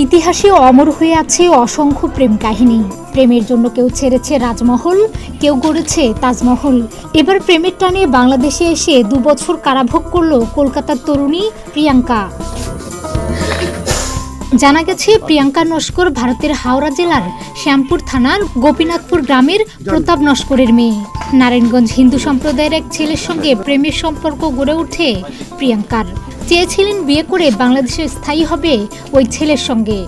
ইতিহাসে অমর হয়ে আছে অসংখ্য প্রেম কাহিনী। প্রেমের জন্য কেউ ছেড়েছে রাজমহল, কেউ গড়েছে তাজমহল। এবার প্রেমের টানে বাংলাদেশে এসে 2 বছর কারাভোগ করল কলকাতার তরুণী প্রিয়াঙ্কা। জানা গেছে, প্রিয়াঙ্কা নস্কর ভারতের হাওড়া জেলার শ্যামপুর থানার গোপীনাথপুর গ্রামের প্রতাপ নস্করের মেয়ে। নারায়ণগঞ্জ হিন্দু সম্প্রদায়ের এক ছেলের সঙ্গে প্রেমের সম্পর্ক গড়ে ওঠে প্রিয়াঙ্কার। চেয়েছিলেন বিয়ে করে বাংলাদেশে স্থায়ী হবে ওই ছেলের সঙ্গে।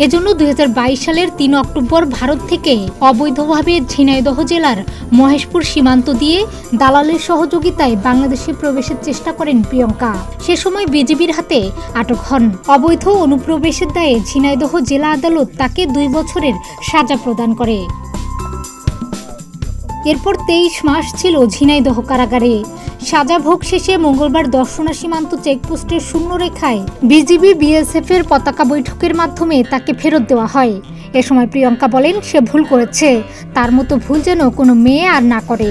এজন্য 2022 সালের 3 অক্টোবর ভারত থেকে অবৈধভাবে ঝিনাইদহ জেলার মহেশপুর সীমান্ত দিয়ে দালালের সহযোগিতায় বাংলাদেশে প্রবেশের চেষ্টা করেন প্রিয়াঙ্কা। সে সময় বিজিবির হাতে আটক হন। অবৈধ অনুপ্রবেশের দায়ে ঝিনাইদহ জেলা আদালত তাকে 2 বছরের সাজা প্রদান করে। এরপর 23 মাস ছিল ঝিনাইদহ কারাগারে। সাজা ভোগ শেষে মঙ্গলবার দর্শনা সীমান্ত চেকপোস্টের শূন্যরেখায় বিজিবি বিএসএফ এর পতাকা বৈঠকের মাধ্যমে তাকে ফেরত দেওয়া হয়। এ সময় প্রিয়াঙ্কা বলেন, সে ভুল করেছে, তার মতো ভুল যেন কোনো মেয়ে আর না করে।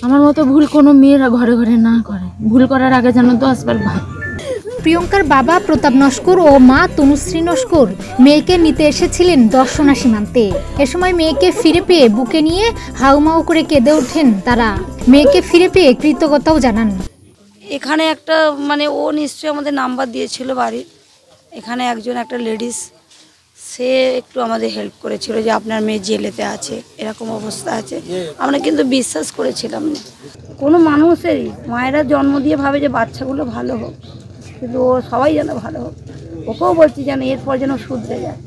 আমার মতো ভুল কোনো মেয়েরা ঘরে ঘরে না করে। ভুল করার আগে যেন 10 বার ভাব। প্রিয়াঙ্কার বাবা প্রতাপ নস্কর ও মা তনুশ্রী নস্কর মেয়েকে নিতে এসেছিলেন দর্শনা সীমান্তে। এ সময় মেয়েকে ফিরে পেয়ে বুকে নিয়ে হাউমাউ করে কেঁদে ওঠেন তারা। মেয়েকে ফিরে পেয়ে কৃতজ্ঞতাও জানান। এখানে একটা ও নিশ্চয়ই আমাদের নাম্বার দিয়েছিল বাড়ির। এখানে একটা লেডিস, সে একটু আমাদের হেল্প করেছিল যে আপনার মেয়ে জেলেতে আছে, এরকম অবস্থা আছে। আমরা কিন্তু বিশ্বাস করেছিলাম না। কোনো মানুষেরই মায়েরা জন্ম দিয়ে ভাবে যে বাচ্চাগুলো ভালো হোক, কিন্তু ও সবাই যেন ভালো হোক। ওকেও বলছি যেন এরপর যেন শুধরে যায়।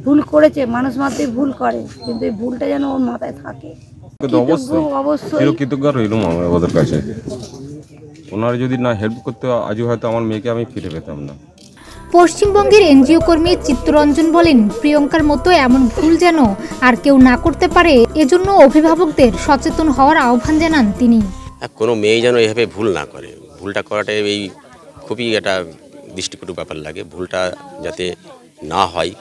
ভুল করেছে, মানুষ মাত্রই ভুল করে, কিন্তু এই ভুলটা যেন ওর মাথায় থাকে। অবশ্যই কৃতজ্ঞ রইলাম ওদের কাছে। ওনারা যদি না হেল্প করতে, আজ হয়তো আমার মেয়েকে আমি ফিরে পেতাম না। পশ্চিমবঙ্গের এনজিও কর্মী চিত্তরঞ্জন বলেন, প্রিয়াঙ্কার মতো এমন ভুল যেন আর কেউ না করতে পারে, এজন্য অভিভাবকদের সচেতন হওয়ার আহ্বান জানান তিনি। কোনো মেয়ে যেন এভাবে ভুল না করে। ভুলটা করাটা এই খুবই একটা দৃষ্টিকটু ব্যাপার লাগে। ভুলটা যাতে না হয়,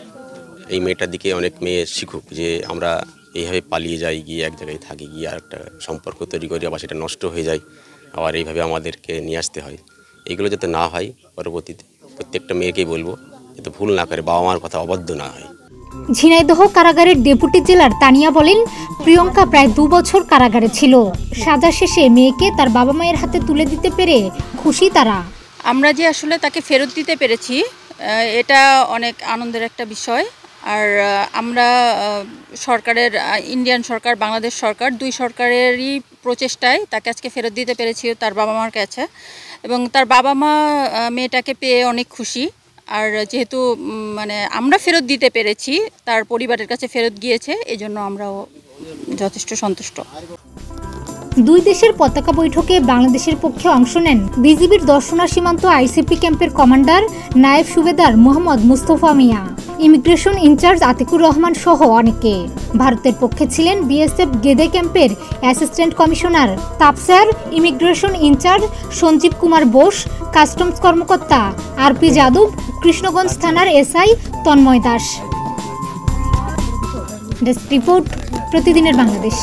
এই মেয়েটার দিকে অনেক মেয়ে শিখুক যে আমরা এইভাবে পালিয়ে যাই, গিয়ে এক জায়গায় থাকি, গিয়ে আর একটা সম্পর্ক তৈরি করি, আবার সেটা নষ্ট হয়ে যায়, আবার এইভাবে আমাদেরকে নিয়ে আসতে হয়। এইগুলো যাতে না হয়, পরবর্তীতে প্রত্যেকটা মেয়েকেই বলবো যাতে ভুল না করে, বাবা মার কথা অবাধ্য না হয়। ঝিনাইদহ কারাগারের ডেপুটি জেলার তানিয়া বলেন, প্রিয়াঙ্কা প্রায় 2 বছর কারাগারে ছিল। সাজা শেষে মেয়েকে তার বাবা মায়ের হাতে তুলে দিতে পেরে খুশি তারা। আমরা যে আসলে তাকে ফেরত দিতে পেরেছি, এটা অনেক আনন্দের একটা বিষয়। আর আমরা সরকারের, ইন্ডিয়ান সরকার, বাংলাদেশ সরকার, 2 সরকারেরই প্রচেষ্টায় তাকে আজকে ফেরত দিতে পেরেছি তার বাবা মার কাছে। এবং তার বাবা মা মেয়েটাকে পেয়ে অনেক খুশি। আর যেহেতু আমরা ফেরত দিতে পেরেছি, তার পরিবারের কাছে ফেরত গিয়েছে, এজন্য আমরাও যথেষ্ট সন্তুষ্ট। 2 দেশের পতাকা বৈঠকে বাংলাদেশের পক্ষে অংশ নেন বিজিবির দর্শনা সীমান্ত আইসিপি ক্যাম্পের কমান্ডার নায়েব সুবেদার মোহাম্মদ মুস্তফা মিয়া, ইমিগ্রেশন ইনচার্জ আতিকুর রহমান সহ অনেকে। ভারতের পক্ষে ছিলেন বিএসএফ গেদে ক্যাম্পের assistant commissioner Tapasar, immigration in-charge Sanjeev Kumar Bose, customs কর্মকর্তা আরপি যাদব, কৃষ্ণগঞ্জ থানার SI Tanmoy Das. Desk report, প্রতিদিনের বাংলাদেশ।